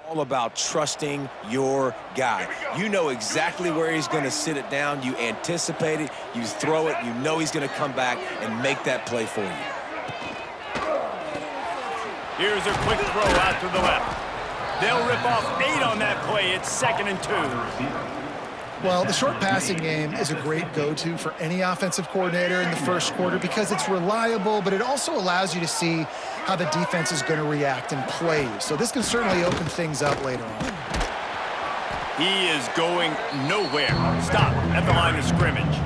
All about trusting your guy. You know exactly where he's going to sit it down. You anticipate it. You throw it. You know he's going to come back and make that play for you. Here's a quick throw out to the left. They'll rip off 8 on that play. It's 2nd and 2. Well, the short passing game is a great go-to for any offensive coordinator in the first quarter because it's reliable, but it also allows you to see how the defense is going to react and play you. So this can certainly open things up later on. He is going nowhere. Stop at the line of scrimmage.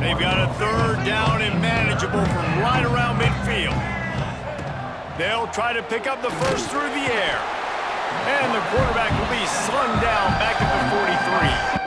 They've got a 3rd down and manageable from right around midfield. They'll try to pick up the first through the air. And the quarterback will be slung down back at the 43.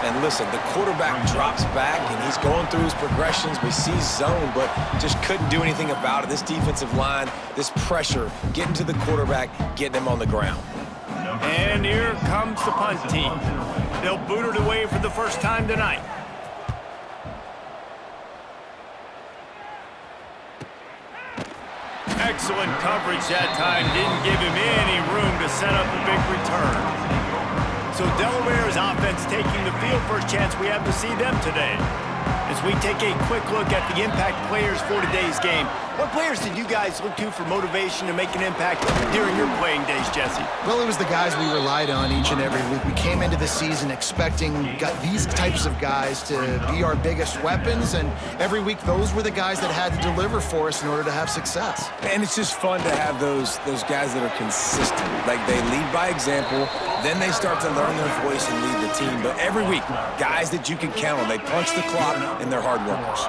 And listen, the quarterback drops back, and he's going through his progressions. We see zone, but just couldn't do anything about it. This defensive line, this pressure, getting to the quarterback, getting him on the ground. And here comes the punt team. They'll boot it away for the first time tonight. Excellent coverage that time. Didn't give him any room to set up a big return. So Delaware's offense taking the field. First chance we have to see them today. As we take a quick look at the impact players for today's game, what players did you guys look to for motivation to make an impact during your playing days, Jesse? Well, it was the guys we relied on each and every week. We came into the season expecting these types of guys to be our biggest weapons, and every week those were the guys that had to deliver for us in order to have success. And it's just fun to have those guys that are consistent. Like, they lead by example, then they start to learn their voice and lead the team. But every week, guys that you can count on. They punch the clock, and they're hard workers.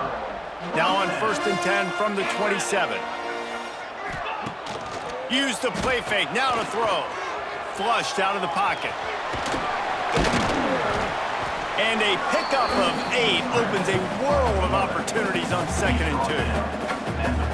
Now on 1st and 10 from the 27. Use the play fake, now to throw. Flushed out of the pocket. And a pickup of 8 opens a world of opportunities on 2nd and 2.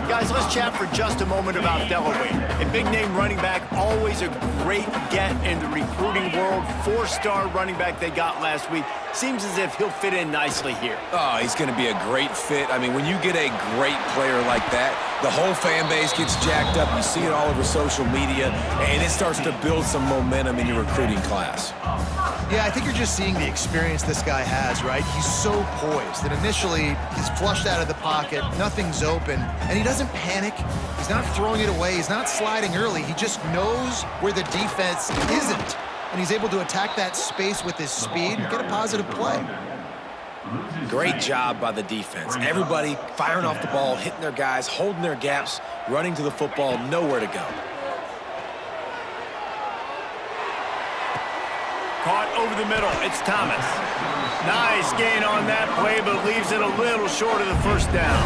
Guys, let's chat for just a moment about Delaware. A big-name running back, always a great get in the recruiting world. 4-star running back they got last week. Seems as if he'll fit in nicely here. Oh, he's going to be a great fit. I mean, when you get a great player like that, the whole fan base gets jacked up. You see it all over social media, and it starts to build some momentum in your recruiting class. Yeah, I think you're just seeing the experience this guy has, right? He's so poised that initially he's flushed out of the pocket, nothing's open, and he doesn't panic. He's not throwing it away. He's not sliding early. He just knows where the defense isn't, and he's able to attack that space with his speed and get a positive play. Great job by the defense. Everybody firing off the ball, hitting their guys, holding their gaps, running to the football, nowhere to go. Caught over the middle, it's Thomas. Nice gain on that play, but leaves it a little short of the first down.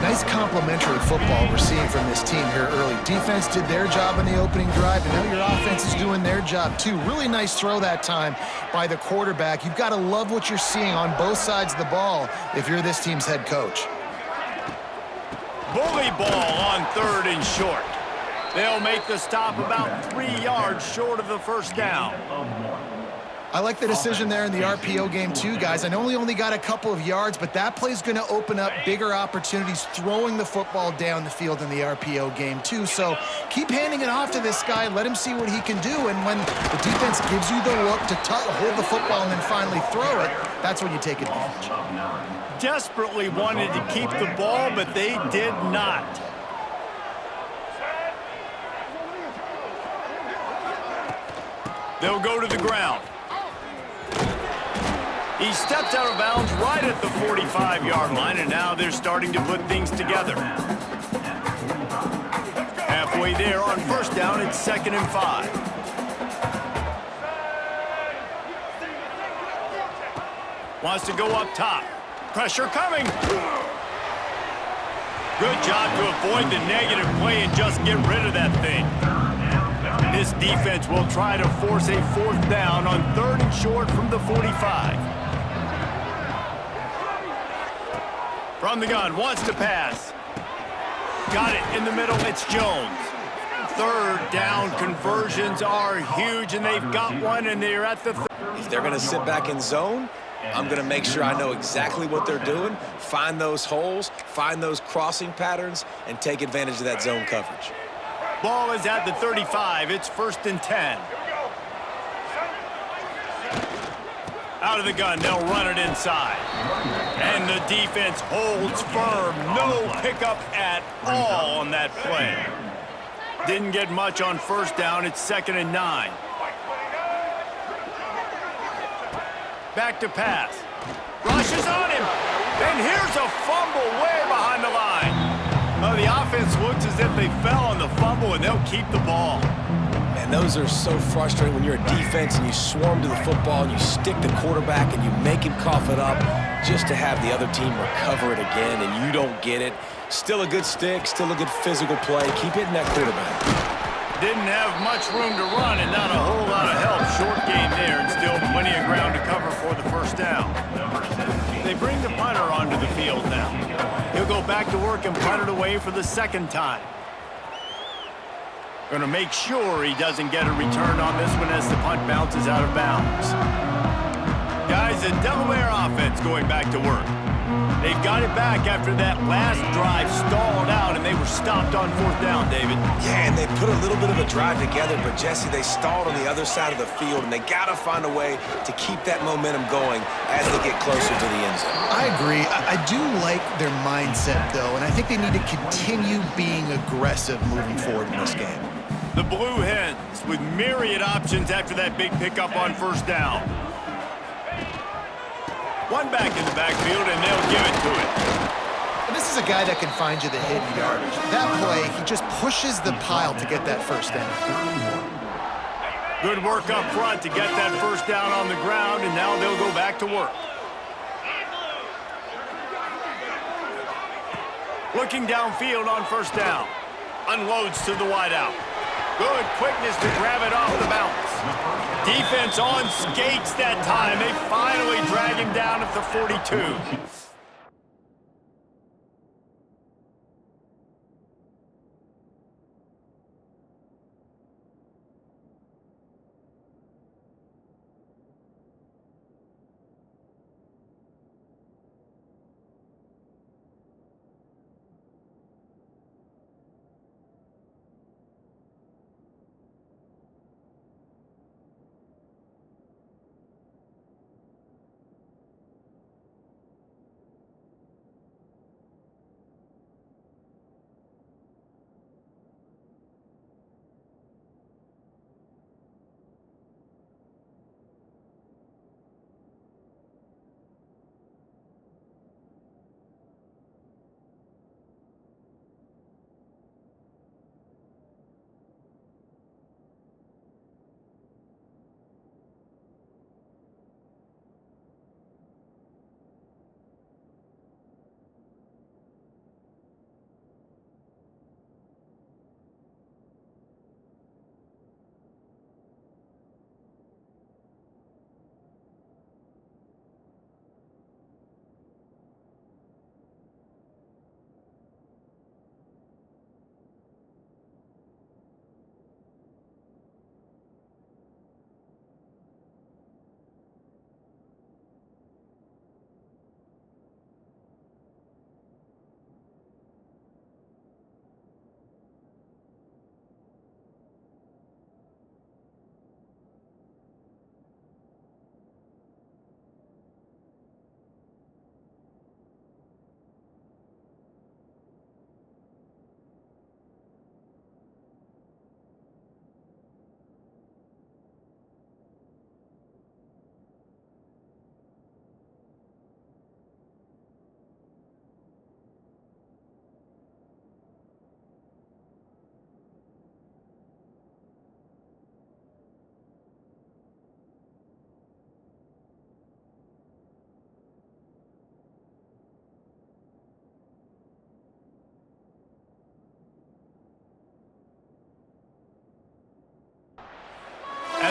Nice complementary football we're seeing from this team here early. Defense did their job in the opening drive, and now your offense is doing their job too. Really nice throw that time by the quarterback. You've got to love what you're seeing on both sides of the ball if you're this team's head coach. Bully ball on 3rd and short. They'll make the stop about 3 yards short of the first down. I like the decision there in the RPO game too, guys. I know he only got a couple of yards, but that play's going to open up bigger opportunities throwing the football down the field in the RPO game too. So keep handing it off to this guy. Let him see what he can do. And when the defense gives you the look to hold the football and then finally throw it, that's when you take advantage. Desperately wanted to keep the ball, but they did not. They'll go to the ground. He steps out of bounds right at the 45-yard line, and now they're starting to put things together. Halfway there on first down, it's 2nd and 5. Wants to go up top. Pressure coming. Good job to avoid the negative play and just get rid of that thing. This defense will try to force a 4th down on 3rd and short from the 45. From the gun, wants to pass. Got it in the middle, it's Jones. 3rd down conversions are huge, and they've got one, and they're at the... If they're going to sit back in zone, I'm going to make sure I know exactly what they're doing, find those holes, find those crossing patterns, and take advantage of that zone coverage. Ball is at the 35. It's 1st and 10. Out of the gun, they'll run it inside. And the defense holds firm. No pickup at all on that play. Didn't get much on first down. It's 2nd and 9. Back to pass. Rushes on him. And here's a fumble way behind the line. Oh, the offense looks as if they fell on the fumble, and they'll keep the ball. Man, those are so frustrating when you're a defense and you swarm to the football and you stick the quarterback and you make him cough it up just to have the other team recover it again, and you don't get it. Still a good stick, still a good physical play. Keep hitting that quarterback. Didn't have much room to run and not a whole lot of help. Short game there, and still plenty of ground to cover for the first down. They bring the punter onto the field now. He'll go back to work and punt it away for the 2nd time. Going to make sure he doesn't get a return on this one as the punt bounces out of bounds. Guys, the Delaware offense going back to work. They've got it back after that last drive stalled out, and they were stopped on 4th down, David. Yeah, and they put a little bit of a drive together, but Jesse, they stalled on the other side of the field, and they got to find a way to keep that momentum going as they get closer to the end zone. I agree. I do like their mindset, though, and I think they need to continue being aggressive moving forward in this game. The Blue Hens with myriad options after that big pickup on first down. One back in the backfield, and they'll give it to it. And this is a guy that can find you the hidden yardage. That play, he just pushes the pile to get that first down. Good work up front to get that first down on the ground, and now they'll go back to work. Looking downfield on first down. Unloads to the wideout. Good quickness to grab it off the bounce. Defense on skates that time. They finally drag him down at the 42.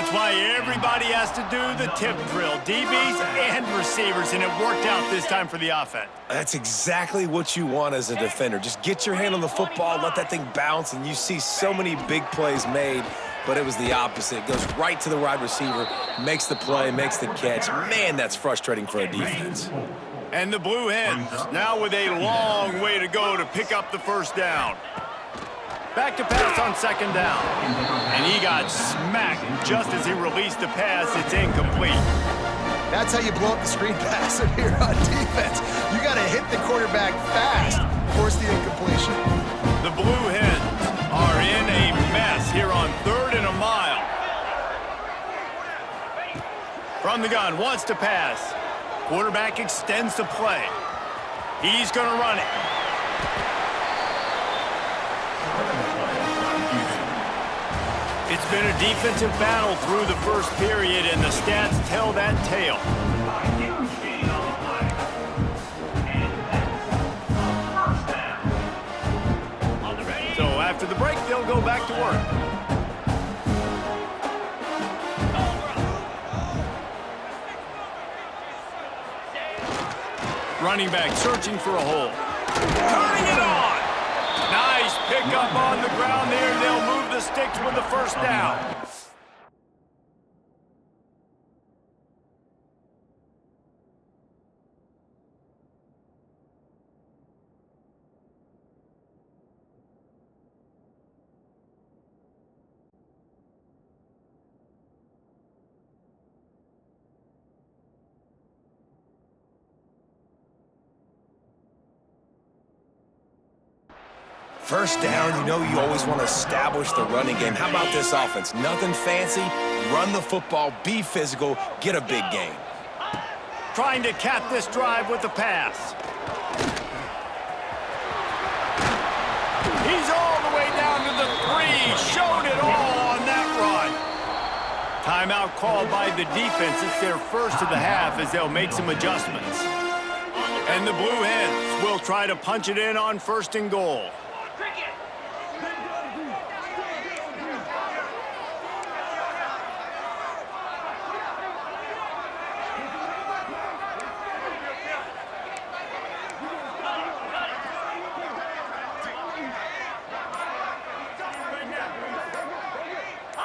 That's why everybody has to do the tip drill, DBs and receivers, and it worked out this time for the offense. That's exactly what you want as a defender. Just get your hand on the football, let that thing bounce, and you see so many big plays made, but it was the opposite. It goes right to the wide receiver, makes the play, makes the catch. Man, that's frustrating for a defense. And the Blue Hens now with a long way to go to pick up the first down. Back to pass on second down. And he got smacked just as he released the pass. It's incomplete. That's how you blow up the screen pass here on defense. You got to hit the quarterback fast, force the incompletion. The Blue Hens are in a mess here on 3rd and a mile. From the gun, wants to pass. Quarterback extends the play. He's going to run it. It's been a defensive battle through the first period, and the stats tell that tale. So after the break, they'll go back to work. Running back searching for a hole. Turning it on! Nice pickup on the ground there. They'll move the sticks with the first down. First down, you know you always want to establish the running game. How about this offense? Nothing fancy. Run the football, be physical, get a big gain. Trying to cap this drive with the pass. He's all the way down to the 3. Showed it all on that run. Timeout called by the defense. It's their first of the half as they'll make some adjustments. And the Blue Hens will try to punch it in on 1st and goal.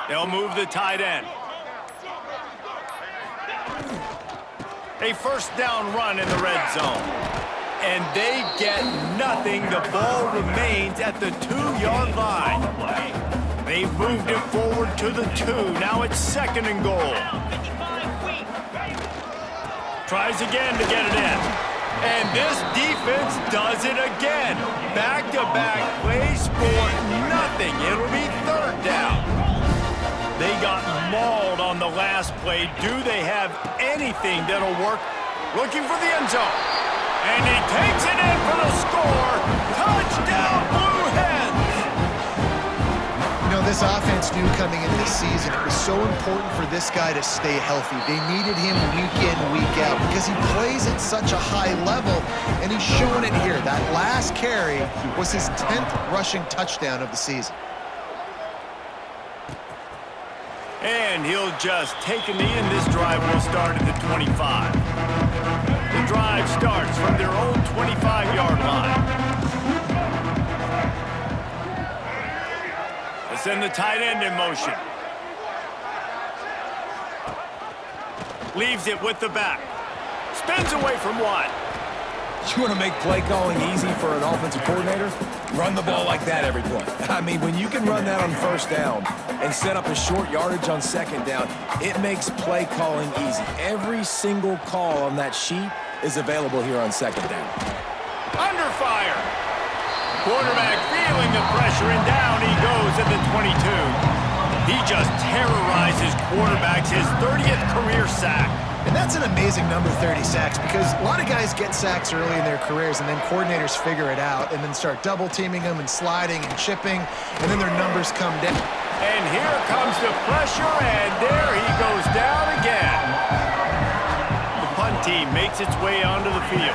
They'll move the tight end. A first down run in the red zone. And they get nothing. The ball remains at the 2-yard line. They've moved it forward to the 2. Now it's 2nd and goal. Tries again to get it in. And this defense does it again. Back-to-back plays for nothing. It'll be 3rd down. They got mauled on the last play. Do they have anything that'll work? Looking for the end zone. And he takes it in for the score. Touchdown, Blue Hens! You know, this offense knew coming into this season it was so important for this guy to stay healthy. They needed him week in, week out because he plays at such a high level, and he's showing it here. That last carry was his 10th rushing touchdown of the season. And he'll just take a knee, and this drive will start at the 25. The drive starts from their own 25-yard line. They send the tight end in motion. Leaves it with the back. Spins away from one. You want to make play calling easy for an offensive coordinator? Run the ball like that every play. I mean, when you can run that on 1st down and set up a short yardage on 2nd down, it makes play calling easy. Every single call on that sheet is available here on 2nd down. Under fire. Quarterback feeling the pressure, and down he goes at the 22. He just terrorizes quarterbacks, his 30th career sack. And that's an amazing number, 30 sacks, because a lot of guys get sacks early in their careers, and then coordinators figure it out and then start double-teaming them and sliding and chipping, and then their numbers come down. And here comes the pressure, and there he goes down again. The punt team makes its way onto the field.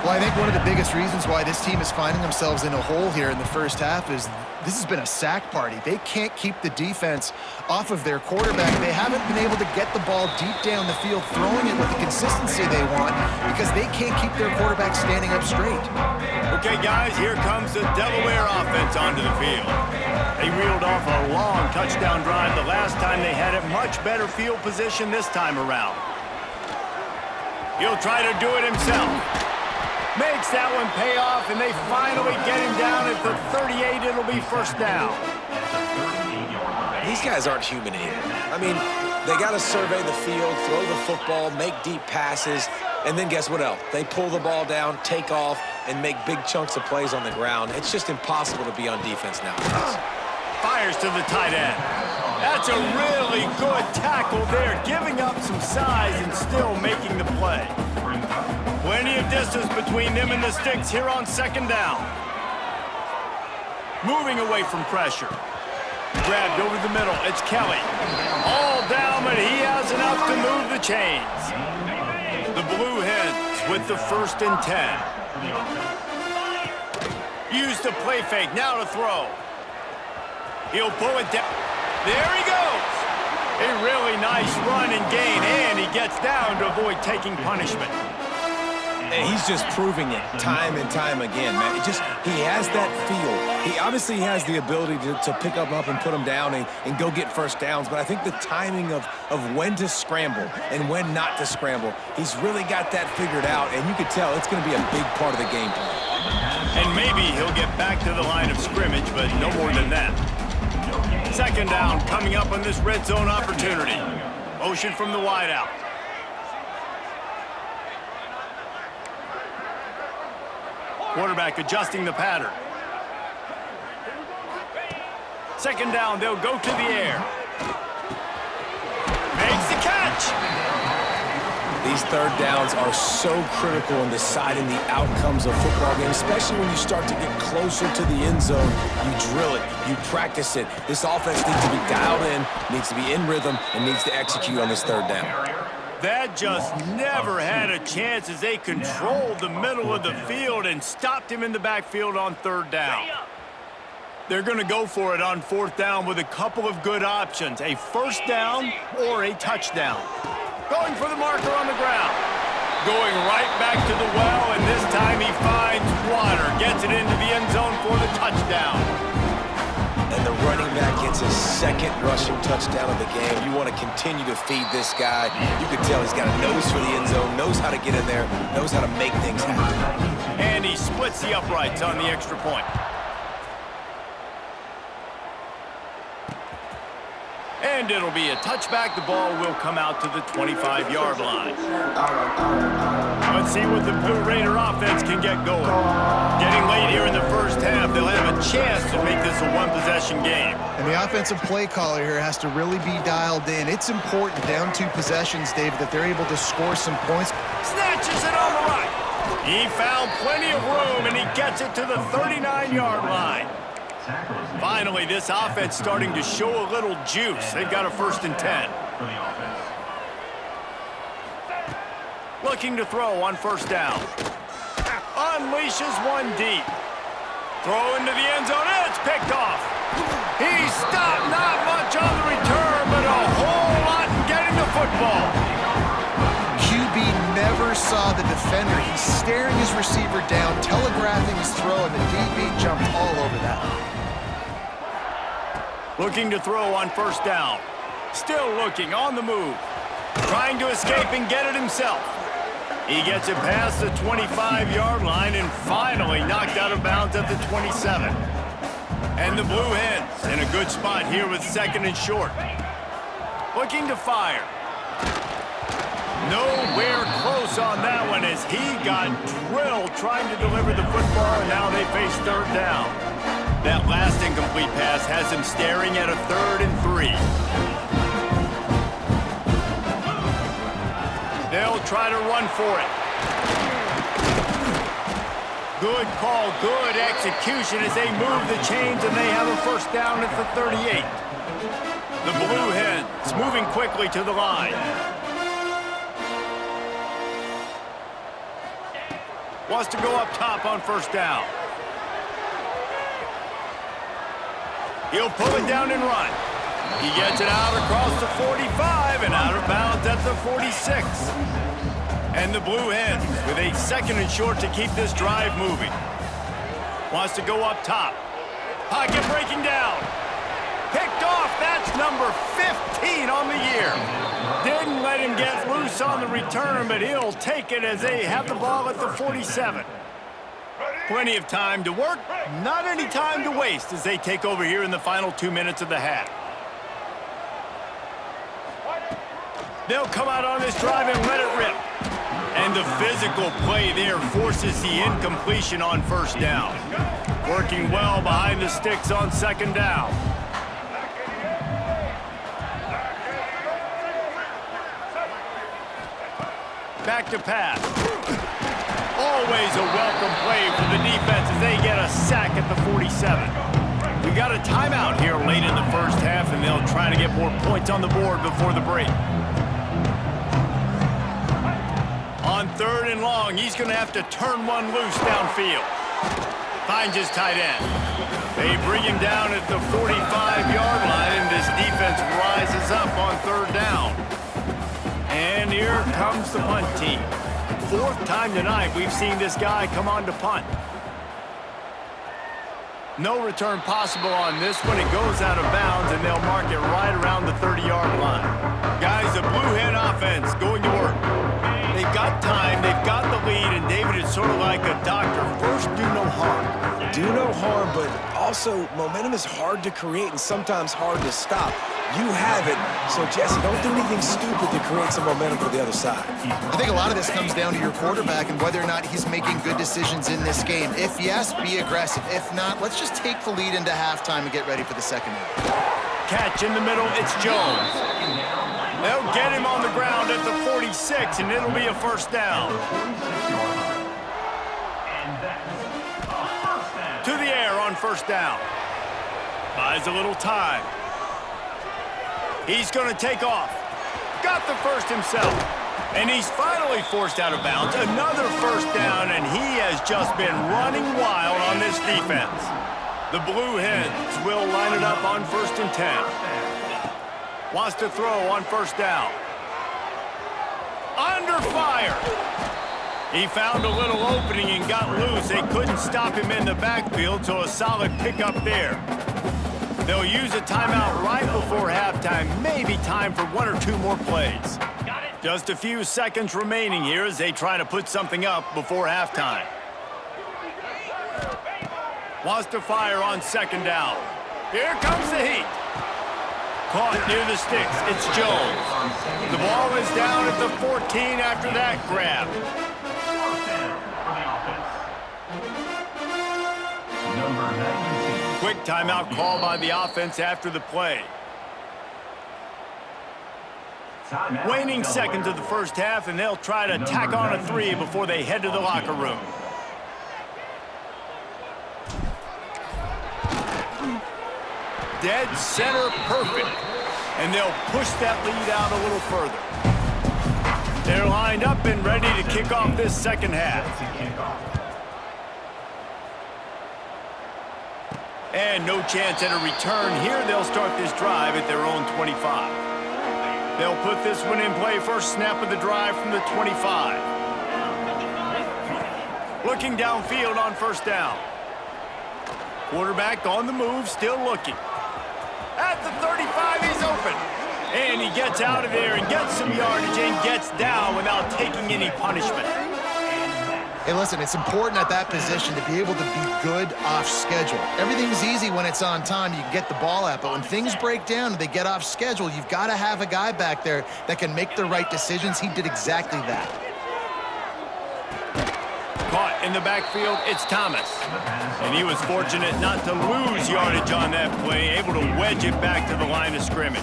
Well, I think one of the biggest reasons why this team is finding themselves in a hole here in the first half is this has been a sack party. They can't keep the defense off of their quarterback. They haven't been able to get the ball deep down the field, throwing it with the consistency they want because they can't keep their quarterback standing up straight. Okay, guys, here comes the Delaware offense onto the field. They reeled off a long touchdown drive the last time they had it. Much better field position this time around. He'll try to do it himself. Makes that one pay off, and they finally get him down at the 38. It'll be first down. These guys aren't human either. I mean, they got to survey the field, throw the football, make deep passes, and then guess what else? They pull the ball down, take off, and make big chunks of plays on the ground. It's just impossible to be on defense nowadays. Fires to the tight end. That's a really good tackle there, giving up some size and still making the play. Plenty of distance between them and the sticks here on second down. Moving away from pressure. Grabbed over the middle. It's Kelly. All down, but he has enough to move the chains. The Blue Hens with the 1st and 10. Use the play fake. Now to throw. He'll pull it down. There he goes. A really nice run and gain, and he gets down to avoid taking punishment. And he's just proving it time and time again, man. He has that feel. He obviously has the ability to pick up and put him down and go get first downs, but I think the timing of when to scramble and when not to scramble, he's really got that figured out, and you could tell it's going to be a big part of the game plan. And maybe he'll get back to the line of scrimmage, but no more than that. Second down coming up on this red zone opportunity. Motion from the wideout. Quarterback adjusting the pattern. Second down, they'll go to the air. Makes the catch. These third downs are so critical in deciding the outcomes of football games, especially when you start to get closer to the end zone. You drill it, you practice it. This offense needs to be dialed in, needs to be in rhythm, and needs to execute on this third down. That just never had a chance as they controlled the middle of the field and stopped him in the backfield on third down. They're going to go for it on fourth down with a couple of good options, a first down or a touchdown. Going for the marker on the ground. Going right back to the well, and this time he finds water. Gets it into the end zone for the touchdown. And the running back gets his second rushing touchdown of the game. You want to continue to feed this guy. You can tell he's got a nose for the end zone, knows how to get in there, knows how to make things happen. And he splits the uprights on the extra point. And it'll be a touchback. The ball will come out to the 25-yard line. Let's see what the Blue Raider offense can get going. Getting late here in the first half, they'll have a chance to make this a one-possession game. And the offensive play caller here has to really be dialed in. It's important down 2 possessions, David, that they're able to score some points. Snatches it on the right. He found plenty of room, and he gets it to the 39-yard line. Finally, this offense starting to show a little juice. They've got a 1st and 10. Looking to throw on first down. Unleashes one deep. Throw into the end zone, and it's picked off. He stopped, not much on the return, but a whole lot in getting the football. QB never saw the defender. He's staring his receiver down, telegraphing his throw, and the DB jumped all over that. Looking to throw on first down. Still looking, on the move. Trying to escape and get it himself. He gets it past the 25-yard line and finally knocked out of bounds at the 27. And the Blue Hens in a good spot here with 2nd and short. Looking to fire. Nowhere close on that one as he got drilled trying to deliver the football, and now they face third down. That last incomplete pass has him staring at a 3rd and 3. They'll try to run for it. Good call, good execution as they move the chains, and they have a first down at the 38. The Blue Hens moving quickly to the line. Wants to go up top on first down. He'll pull it down and run. He gets it out across the 45 and out of bounds at the 46. And the Blue Hens with a 2nd and short to keep this drive moving. Wants to go up top. Pocket breaking down. Picked off. That's number 15 on the year. Didn't let him get loose on the return, but he'll take it as they have the ball at the 47. Plenty of time to work, not any time to waste as they take over here in the final 2 minutes of the half. They'll come out on this drive and let it rip. And the physical play there forces the incompletion on first down. Working well behind the sticks on 2nd down. Back to pass. Always a welcome play for the defense as they get a sack at the 47. We got a timeout here late in the first half, and they'll try to get more points on the board before the break. On 3rd and long, he's going to have to turn one loose downfield. Finds his tight end. They bring him down at the 45-yard line, and this defense rises up on 3rd down. And here comes the punt team. 4th time tonight we've seen this guy come on to punt. No return possible on this one. It goes out of bounds, and they'll mark it right around the 30-yard line. Guys, the Blue Hen offense going to work. They've got time, they've got the lead, and David, it's sort of like a doctor. First, do no harm. Do no harm, but also momentum is hard to create and sometimes hard to stop. You have it, so Jesse, don't do anything stupid to create some momentum for the other side. I think a lot of this comes down to your quarterback and whether or not he's making good decisions in this game. If yes, be aggressive. If not, let's just take the lead into halftime and get ready for the second half. Catch in the middle, it's Jones. They'll get him on the ground at the 46, and it'll be a first down. To the air on first down. Buys a little time. He's going to take off. Got the first himself. And he's finally forced out of bounds. Another first down, and he has just been running wild on this defense. The Blue Hens will line it up on 1st and 10. Wants to throw on first down. Under fire. He found a little opening and got loose. They couldn't stop him in the backfield, so a solid pickup there. They'll use a timeout right before halftime. Maybe time for 1 or 2 more plays. Just a few seconds remaining here as they try to put something up before halftime. Wants to fire on 2nd down. Here comes the heat. Caught near the sticks. It's Jones. The ball is down at the 14 after that grab. Quick timeout call by the offense after the play. Waning seconds of the first half, and they'll try to tack on a 3 before they head to the locker room. Dead center perfect. And they'll push that lead out a little further. They're lined up and ready to kick off this second half. And no chance at a return here. They'll start this drive at their own 25. They'll put this one in play. First snap of the drive from the 25. Looking downfield on first down. Quarterback on the move, still looking. At the 35, he's open. And he gets out of there and gets some yardage and gets down without taking any punishment. Hey, listen, it's important at that position to be able to be good off schedule. Everything's easy when it's on time. You can get the ball out. But when things break down and they get off schedule, you've got to have a guy back there that can make the right decisions. He did exactly that. Caught in the backfield, it's Thomas. And he was fortunate not to lose yardage on that play, able to wedge it back to the line of scrimmage.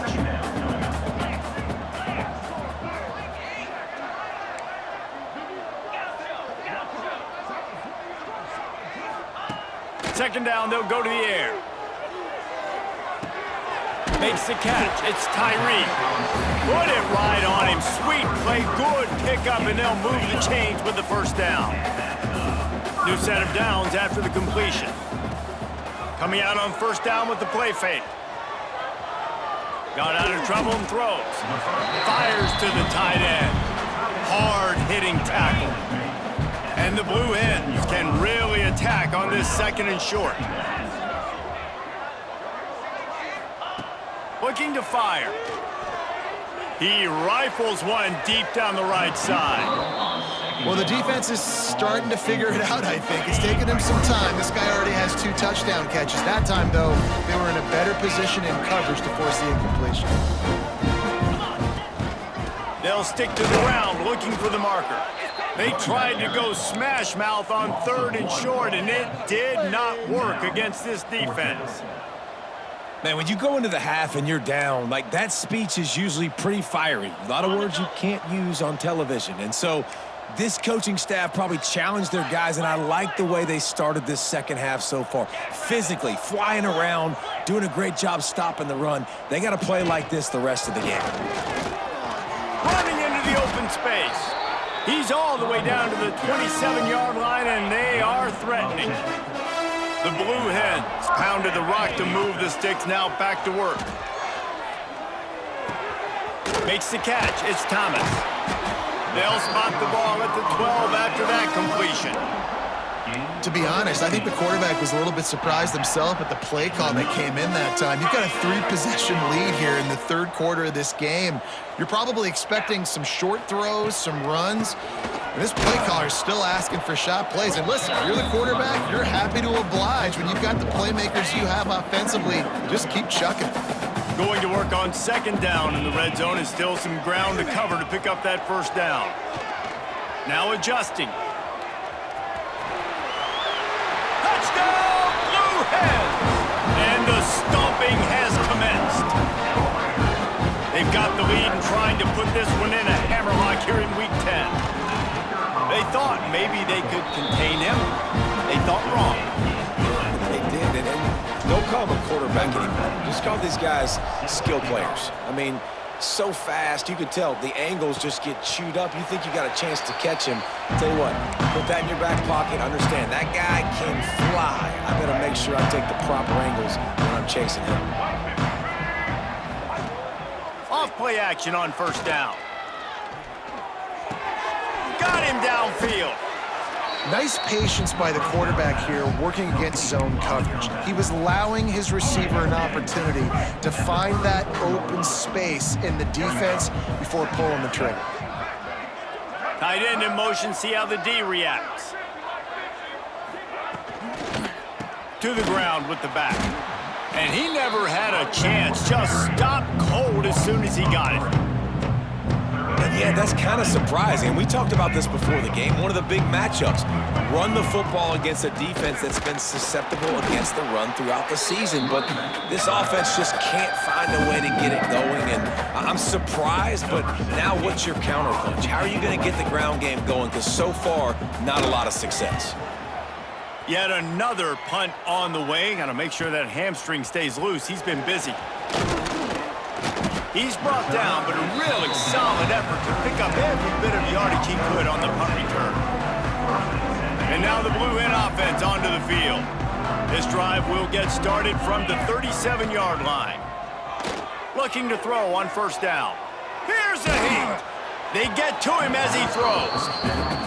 Second down, they'll go to the air. Makes the catch, it's Tyree. Put it right on him, sweet play, good pickup, and they'll move the chains with the first down. New set of downs after the completion. Coming out on first down with the play fake. Got out of trouble and throws. Fires to the tight end. Hard-hitting tackle. And the Blue Hens can really attack on this 2nd and short. Looking to fire. He rifles one deep down the right side. Well, the defense is starting to figure it out, I think. It's taken them some time. This guy already has 2 touchdown catches. That time, though, they were in a better position in coverage to force the incompletion. They'll stick to the ground looking for the marker. They tried to go smash mouth on 3rd and short, and it did not work against this defense. Man, when you go into the half and you're down, like, that speech is usually pretty fiery. A lot of words you can't use on television. And so this coaching staff probably challenged their guys, and I like the way they started this second half so far. Physically, flying around, doing a great job stopping the run. They got to play like this the rest of the game. Running into the open space. He's all the way down to the 27-yard line, and they are threatening. The Blue Hens pounded the rock to move the sticks, now back to work. Makes the catch. It's Thomas. They'll spot the ball at the 12 after that completion. To be honest, I think the quarterback was a little bit surprised himself at the play call that came in that time. You've got a 3-possession lead here in the 3rd quarter of this game. You're probably expecting some short throws, some runs. And this play caller is still asking for shot plays. And listen, you're the quarterback, you're happy to oblige. When you've got the playmakers you have offensively, just keep chucking it. Going to work on 2nd down in the red zone is still some ground to cover to pick up that 1st down. Now adjusting. Touchdown, Blue Hens! And the stomping has commenced. They've got the lead and trying to put this one in a hammerlock here in Week 10. They thought maybe they could contain him. They thought wrong. They did, and don't call them a quarterback anymore. Just call these guys skill players. I mean, so fast, you can tell the angles just get chewed up. You think you got a chance to catch him. Tell you what, put that in your back pocket. Understand, that guy can fly. I better make sure I take the proper angles when I'm chasing him. Off play action on 1st down. Got him downfield. Nice patience by the quarterback here working against zone coverage. He was allowing his receiver an opportunity to find that open space in the defense before pulling the trigger. Tight end in motion, see how the D reacts. To the ground with the back. And he never had a chance, just stopped cold as soon as he got it. And yeah, that's kind of surprising. We talked about this before the game. One of the big matchups. Run the football against a defense that's been susceptible against the run throughout the season. But this offense just can't find a way to get it going. And I'm surprised, but now what's your counterpunch? How are you going to get the ground game going? Because so far, not a lot of success. Yet another punt on the way. Got to make sure that hamstring stays loose. He's been busy. He's brought down, but a really solid effort to pick up every bit of yardage he could on the punt return. And now the Blue Hen offense onto the field. This drive will get started from the 37-yard line. Looking to throw on 1st down. Here's a heat. They get to him as he throws.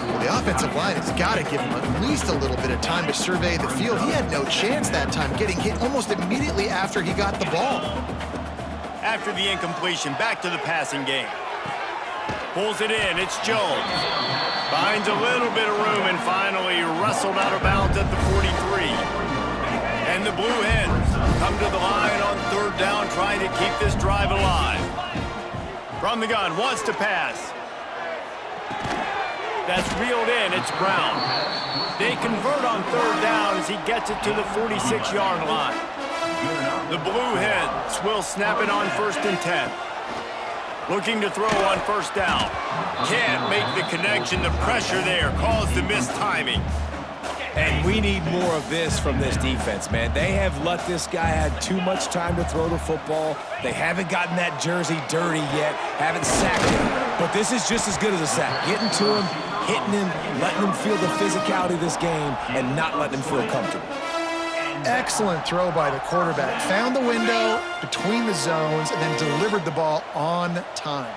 Well, the offensive line has got to give him at least a little bit of time to survey the field. He had no chance that time, getting hit almost immediately after he got the ball. After the incompletion, back to the passing game. Pulls it in, it's Jones. Finds a little bit of room and finally wrestled out of bounds at the 43. And the Blue Hens come to the line on 3rd down, trying to keep this drive alive. From the gun, wants to pass. That's reeled in, it's Brown. They convert on 3rd down as he gets it to the 46-yard line. The Blue Hens will snap it on 1st and 10. Looking to throw on 1st down. Can't make the connection. The pressure there caused the missed timing. And we need more of this from this defense, man. They have let this guy have too much time to throw the football. They haven't gotten that jersey dirty yet, haven't sacked him. But this is just as good as a sack. Getting to him, hitting him, letting him feel the physicality of this game, and not letting him feel comfortable. Excellent throw by the quarterback. Found the window between the zones and then delivered the ball on time.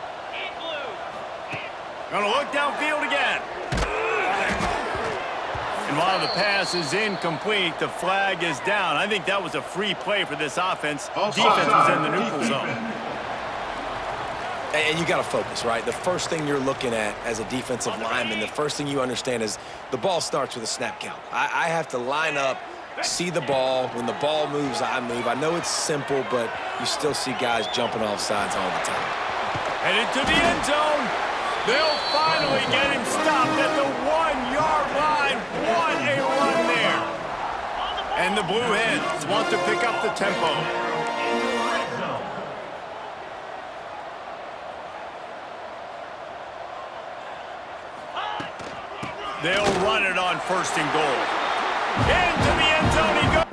Gonna look downfield again. And while the pass is incomplete, the flag is down. I think that was a free play for this offense. Defense was in the neutral zone. And you got to focus, right? The first thing you're looking at as a defensive lineman, the first thing you understand is the ball starts with a snap count. I have to line up, see the ball. When the ball moves, I move. I know it's simple, but you still see guys jumping off sides all the time. Headed to the end zone. They'll finally get him stopped at the 1-yard line. What a run there. And the Blue Hens want to pick up the tempo. They'll run it on 1st and goal. Into the end zone he goes.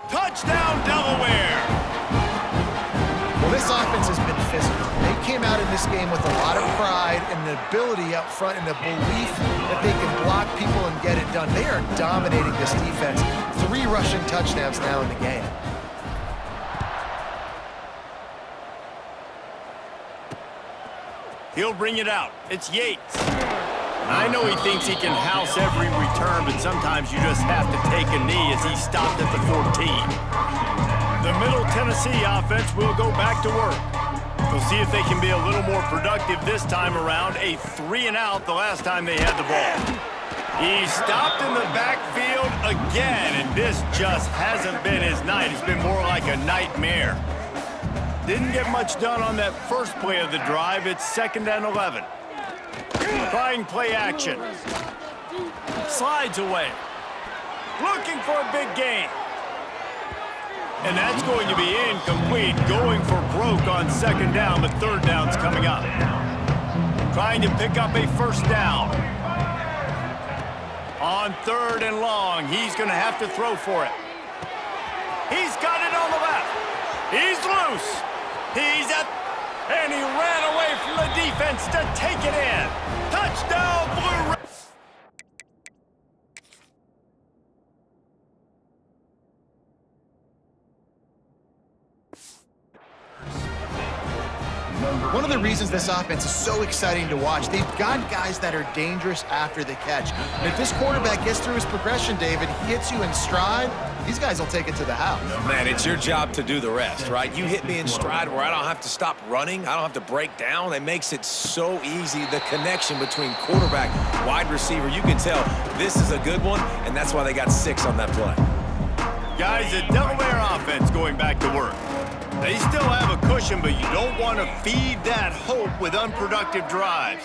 Touchdown, Delaware! Well, this offense has been physical. They came out in this game with a lot of pride and an ability up front and a belief that they can block people and get it done. They are dominating this defense. 3 rushing touchdowns now in the game. He'll bring it out. It's Yates. I know he thinks he can house every return, but sometimes you just have to take a knee as he stopped at the 14. The Middle Tennessee offense will go back to work. We'll see if they can be a little more productive this time around. A 3-and-out the last time they had the ball. He stopped in the backfield again, and this just hasn't been his night. It's been more like a nightmare. Didn't get much done on that first play of the drive. It's 2nd and 11. Trying play action. Slides away. Looking for a big gain. And that's going to be incomplete. Going for broke on 2nd down, but 3rd down's coming up. Trying to pick up a 1st down. On 3rd and long, he's going to have to throw for it. He's got it on the left. He's loose. He's at... And he ran away from the defense to take it in. Touchdown, Blue Red. One of the reasons this offense is so exciting to watch, they've got guys that are dangerous after the catch. And if this quarterback gets through his progression, David, hits you in stride, these guys will take it to the house. Man, it's your job to do the rest, right? You hit me in stride where I don't have to stop running. I don't have to break down. It makes it so easy, the connection between quarterback, wide receiver. You can tell this is a good one, and that's why they got 6 on that play. Guys, the Delaware offense going back to work. They still have a cushion, but you don't want to feed that hope with unproductive drives.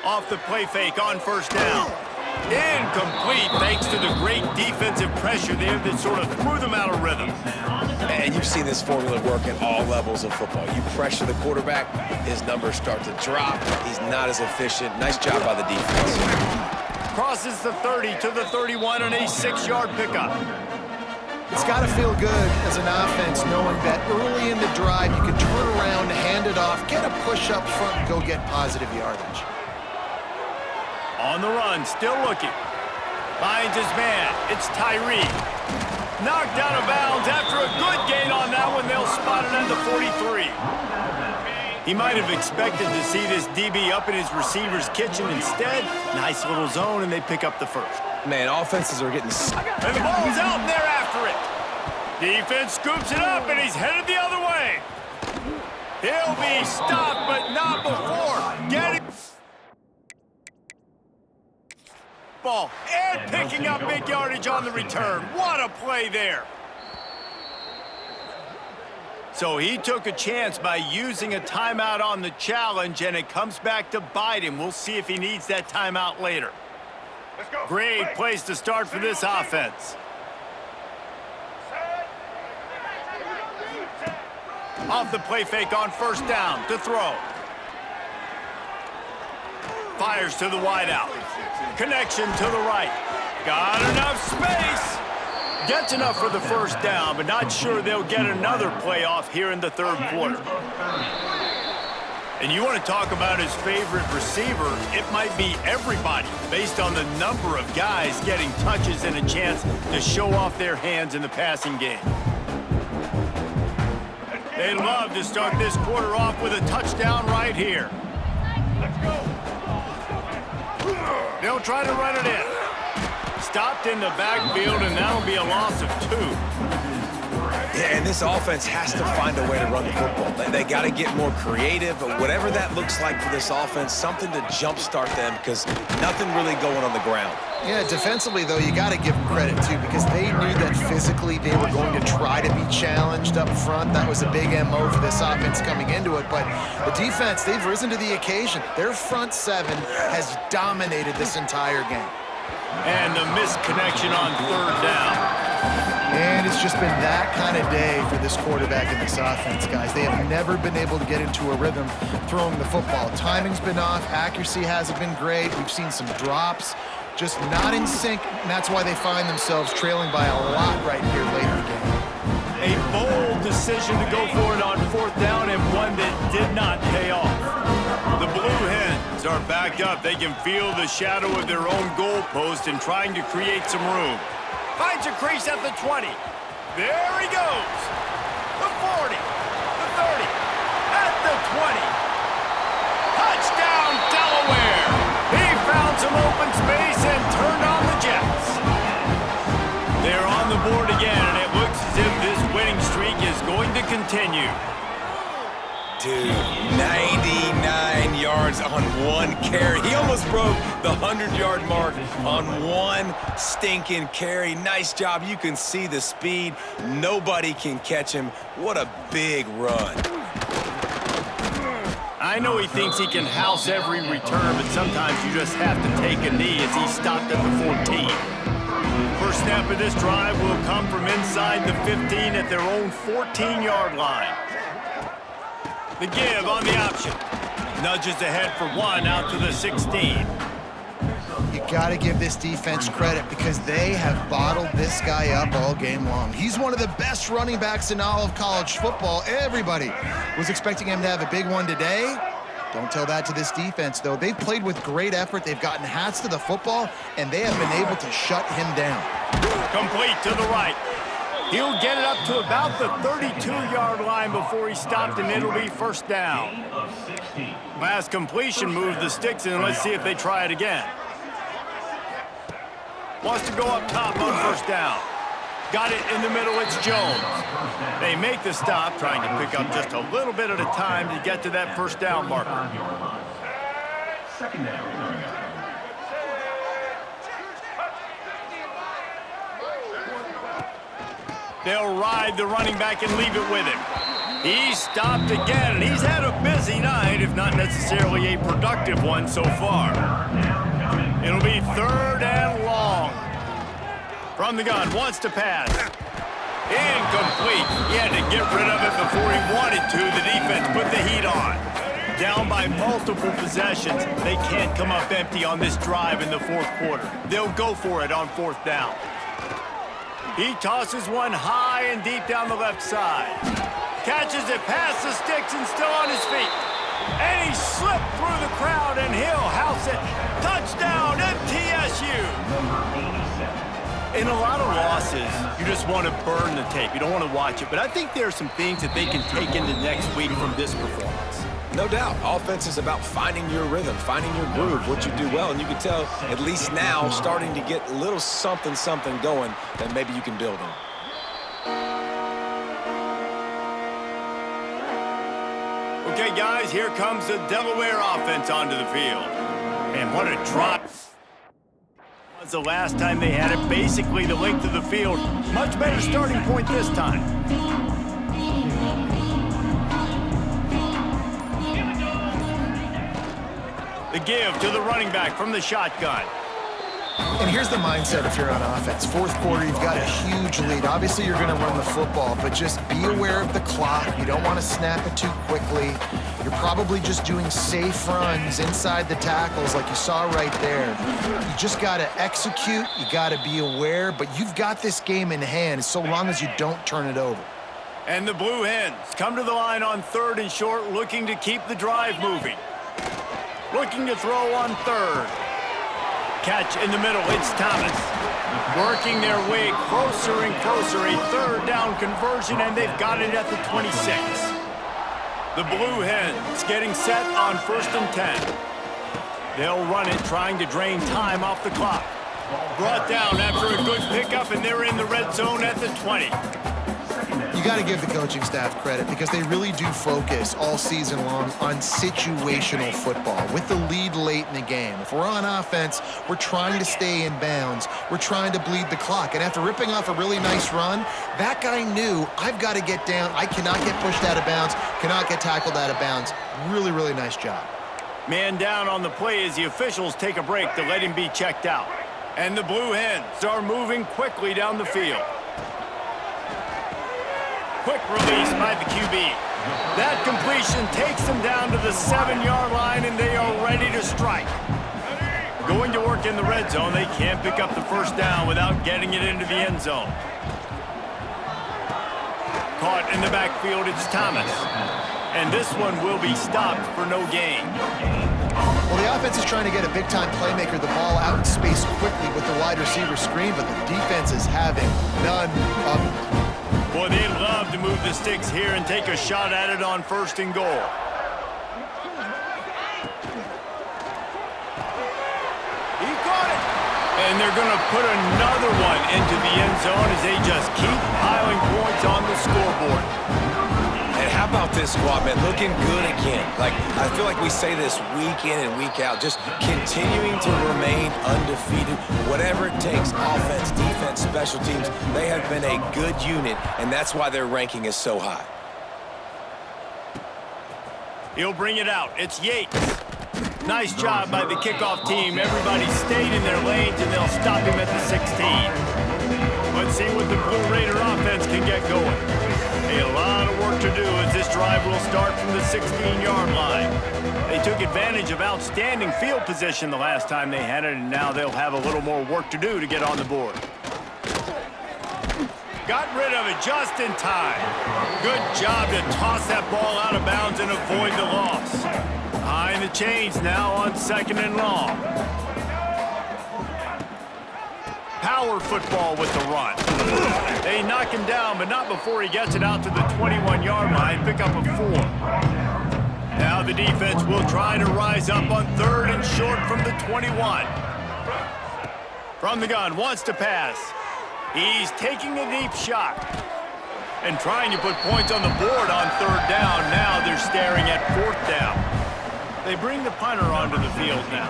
Off the play fake on 1st down. Incomplete thanks to the great defensive pressure there that sort of threw them out of rhythm. And you've seen this formula work at all levels of football. You pressure the quarterback, his numbers start to drop. He's not as efficient. Nice job by the defense. Crosses the 30 to the 31 and a 6-yard pickup. It's got to feel good as an offense knowing that early in the drive you can turn around, hand it off, get a push up front, and go get positive yardage. On the run, still looking. Finds his man. It's Tyree. Knocked out of bounds after a good gain on that one. They'll spot it at the 43. He might have expected to see this DB up in his receiver's kitchen. Instead, nice little zone, and they pick up the 1st. Man, offenses are getting... And the ball's out, and they're after it. Defense scoops it up, and he's headed the other way. He'll be stopped, but not before getting... Ball, and picking up big yardage on the return. What a play there. So he took a chance by using a timeout on the challenge, and it comes back to bite him. We'll see if he needs that timeout later. Great place to start for this offense. Off the play fake on first down to throw. Fires to the wideout. Connection to the right. Got enough space. Gets enough for the first down, but not sure they'll get another playoff here in the third quarter. And you want to talk about his favorite receiver, it might be everybody based on the number of guys getting touches and a chance to show off their hands in the passing game. They love to start this quarter off with a touchdown right here. They'll try to run it in. Stopped in the backfield, and that'll be a loss of 2. Yeah, and this offense has to find a way to run the football. They got to get more creative, but whatever that looks like for this offense, something to jumpstart them because nothing really going on the ground. Yeah, defensively, though, you got to give them credit, too, because they knew that physically they were going to try to be challenged up front. That was a big MO for this offense coming into it. But the defense, they've risen to the occasion. Their front seven has dominated this entire game. And the missed connection on third down. And it's just been that kind of day for this quarterback in this offense, guys. They have never been able to get into a rhythm throwing the football. Timing's been off. Accuracy hasn't been great. We've seen some drops. Just not in sync, and that's why they find themselves trailing by a lot right here late in the game. A bold decision to go for it on fourth down, and one that did not pay off. The Blue Hens are back up. They can feel the shadow of their own goalpost and trying to create some room. Finds a crease at the 20. There he goes. The 40, the 30, at the 20. Touchdown, Delaware. He found some open space and turned on the Jets. They're on the board again, and it looks as if this winning streak is going to continue. Dude, 99 yards on one carry. He almost broke the 100-yard mark on one stinking carry. Nice job. You can see the speed. Nobody can catch him. What a big run. I know he thinks he can house every return, but sometimes you just have to take a knee as he stopped at the 14. First snap of this drive will come from inside the 15 at their own 14-yard line. The give on the option. Nudges ahead for 1 out to the 16. You got to give this defense credit because they have bottled this guy up all game long. He's one of the best running backs in all of college football. Everybody was expecting him to have a big one today. Don't tell that to this defense, though. They've played with great effort. They've gotten hats to the football, and they have been able to shut him down. Complete to the right. He'll get it up to about the 32-yard line before he stopped, and it'll be first down. Last completion moved the sticks in. Let's see if they try it again. Wants to go up top on first down. Got it in the middle, it's Jones. They make the stop, trying to pick up just a little bit at a time to get to that first down marker. Second down. They'll ride the running back and leave it with him. He's stopped again, and he's had a busy night, if not necessarily a productive one so far. It'll be third and long. From the gun, wants to pass. Incomplete. He had to get rid of it before he wanted to. The defense put the heat on. Down by multiple possessions. They can't come up empty on this drive in the fourth quarter. They'll go for it on fourth down. He tosses one high and deep down the left side. Catches it past the sticks and still on his feet. And he slipped through the crowd and he'll house it. Touchdown, MTSU. In a lot of losses, you just want to burn the tape. You don't want to watch it. But I think there are some things that they can take into next week from this performance. No doubt. Offense is about finding your rhythm, finding your groove, what you do well. And you can tell, at least now, starting to get a little something going that maybe you can build on. Okay, guys, here comes the Delaware offense onto the field. And what a drop. Was the last time they had it, basically the length of the field. Much better starting point this time. The give to the running back from the shotgun. And here's the mindset if you're on offense. Fourth quarter, you've got a huge lead. Obviously, you're going to run the football, but just be aware of the clock. You don't want to snap it too quickly. You're probably just doing safe runs inside the tackles like you saw right there. You just got to execute. You got to be aware, but you've got this game in hand so long as you don't turn it over. And the Blue Hens come to the line on 3rd and short, looking to keep the drive moving. Looking to throw on 3rd. Catch in the middle, it's Thomas. Working their way closer and closer, a 3rd down conversion, and they've got it at the 26. The Blue Hens getting set on 1st and 10. They'll run it, trying to drain time off the clock. Brought down after a good pickup, and they're in the red zone at the 20. You got to give the coaching staff credit because they really do focus all season long on situational football with the lead late in the game. If we're on offense, we're trying to stay in bounds. We're trying to bleed the clock. And after ripping off a really nice run, that guy knew, I've got to get down. I cannot get pushed out of bounds, cannot get tackled out of bounds. Really, really nice job. Man down on the play as the officials take a break to let him be checked out. And the Blue Hens are moving quickly down the field. Quick release by the QB. That completion takes them down to the 7-yard line, and they are ready to strike. Going to work in the red zone, they can't pick up the first down without getting it into the end zone. Caught in the backfield, it's Thomas. And this one will be stopped for no gain. Well, the offense is trying to get a big-time playmaker the ball out in space quickly with the wide receiver screen, but the defense is having none of it. Boy, they'd love to move the sticks here and take a shot at it on 1st and goal. He caught it. And they're going to put another one into the end zone as they just keep piling points on the scoreboard. And how about this squad, man? Looking good again. Like, I feel like we say this week in and week out, just continuing to remain undefeated. Whatever it takes, offense, defense, special teams, they have been a good unit, and that's why their ranking is so high. He'll bring it out. It's Yates. Nice job by the kickoff team. Everybody stayed in their lanes, and they'll stop him at the 16. Let's see what the Blue Raider offense can get going. A lot of work to do as this drive will start from the 16-yard line. They took advantage of outstanding field position the last time they had it, and now they'll have a little more work to do to get on the board. Got rid of it just in time. Good job to toss that ball out of bounds and avoid the loss. Behind the chains now on 2nd and long. Power football with the run. They knock him down, but not before he gets it out to the 21-yard line. Pick up a 4. Now the defense will try to rise up on 3rd and short from the 21. From the gun, wants to pass. He's taking a deep shot and trying to put points on the board on 3rd down. Now they're staring at 4th down. They bring the punter onto the field now.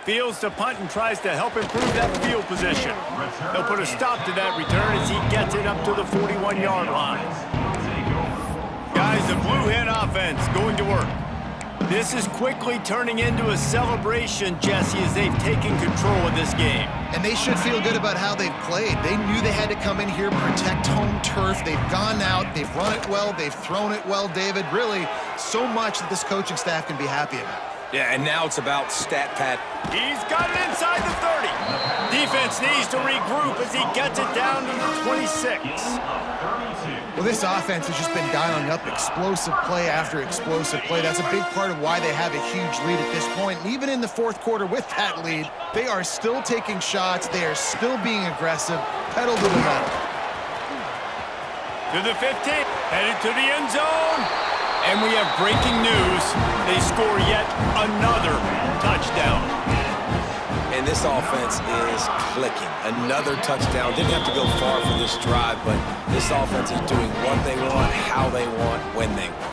Fields to punt and tries to help improve that field position. They'll put a stop to that return as he gets it up to the 41-yard line. Guys, the Blue Hen offense going to work. This is quickly turning into a celebration, Jesse, as they've taken control of this game. And they should feel good about how they've played. They knew they had to come in here, protect home turf. They've gone out, they've run it well, they've thrown it well, David. Really, so much that this coaching staff can be happy about. Yeah, and now it's about stat pad. He's got it inside the 30. Defense needs to regroup as he gets it down to the 26. Well, this offense has just been dialing up explosive play after explosive play. That's a big part of why they have a huge lead at this point. And even in the 4th quarter with that lead, they are still taking shots. They are still being aggressive. Pedal to the metal. To the 15, headed to the end zone. And we have breaking news. They score yet another touchdown. And this offense is clicking. Another touchdown. Didn't have to go far for this drive, but this offense is doing what they want, how they want, when they want.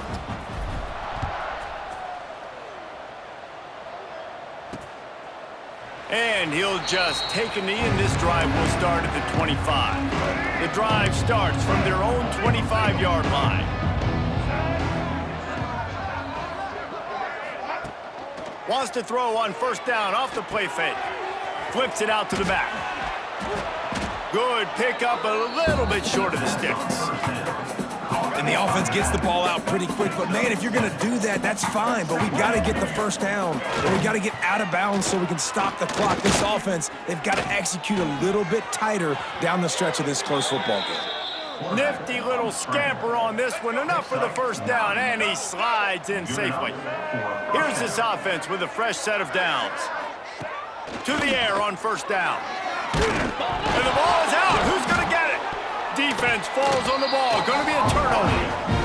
And he'll just take a knee, and this drive will start at the 25. The drive starts from their own 25-yard line. Wants to throw on first down off the play fake. Flips it out to the back. Good pickup, a little bit short of the sticks. And the offense gets the ball out pretty quick. But, man, if you're going to do that, that's fine. But we've got to get the first down. And we've got to get out of bounds so we can stop the clock. This offense, they've got to execute a little bit tighter down the stretch of this close football game. Nifty little scamper on this one. Enough for the first down, and he slides in safely. Here's this offense with a fresh set of downs. To the air on first down. And the ball is out. Who's going to get it? Defense falls on the ball. Going to be a turnover.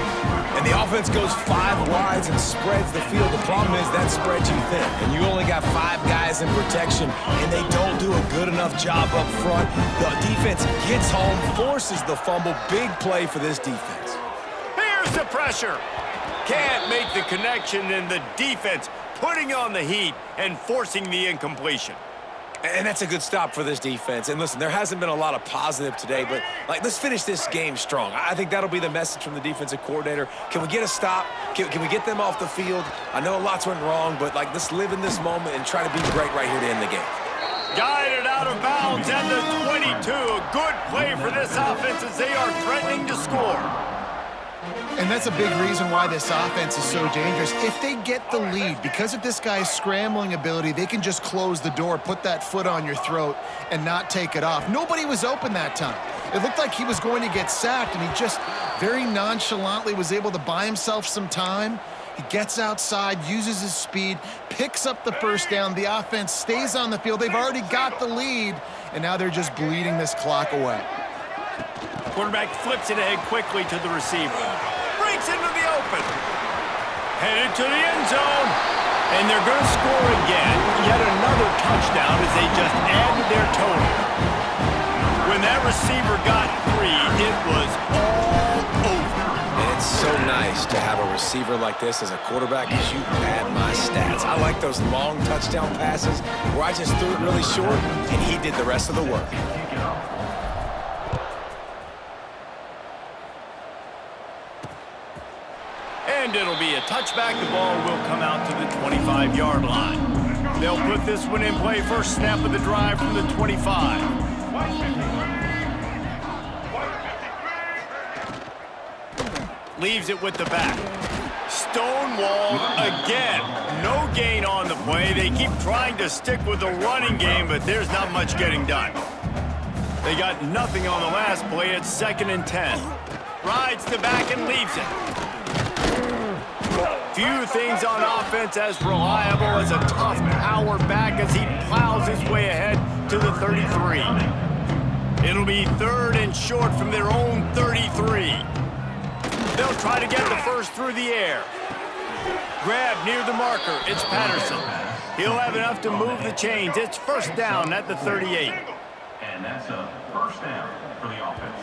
And the offense goes 5 wides and spreads the field. The problem is that spreads you thin. And you only got 5 guys in protection, and they don't do a good enough job up front. The defense gets home, forces the fumble. Big play for this defense. Here's the pressure. Can't make the connection, and the defense putting on the heat and forcing the incompletion. And that's a good stop for this defense. And listen, there hasn't been a lot of positive today, but let's finish this game strong. I think that'll be the message from the defensive coordinator. Can we get a stop? Can we get them off the field? I know lots went wrong, but let's live in this moment and try to be great right here to end the game. Guided out of bounds at the 22. A good play for this offense as they are threatening to score. And that's a big reason why this offense is so dangerous. If they get the lead, because of this guy's scrambling ability, they can just close the door, put that foot on your throat, and not take it off. Nobody was open that time. It looked like he was going to get sacked, and he just very nonchalantly was able to buy himself some time. He gets outside, uses his speed, picks up the first down. The offense stays on the field. They've already got the lead, and now they're just bleeding this clock away. Quarterback flips it ahead quickly to the receiver. Breaks into the open. Headed to the end zone. And they're going to score again. Yet another touchdown as they just added their total. When that receiver got 3, it was all over. And it's so nice to have a receiver like this as a quarterback because you pad my stats. I like those long touchdown passes where I just threw it really short and he did the rest of the work. And it'll be a touchback. The ball will come out to the 25-yard line. They'll put this one in play. First snap of the drive from the 25. Leaves it with the back. Stonewalled again. No gain on the play. They keep trying to stick with the running game, but there's not much getting done. They got nothing on the last play. It's 2nd and 10. Rides the back and leaves it. Few things on offense as reliable as a tough power back as he plows his way ahead to the 33. It'll be 3rd and short from their own 33. They'll try to get the first through the air. Grab near the marker. It's Patterson. He'll have enough to move the chains. It's first down at the 38. And that's a first down for the offense.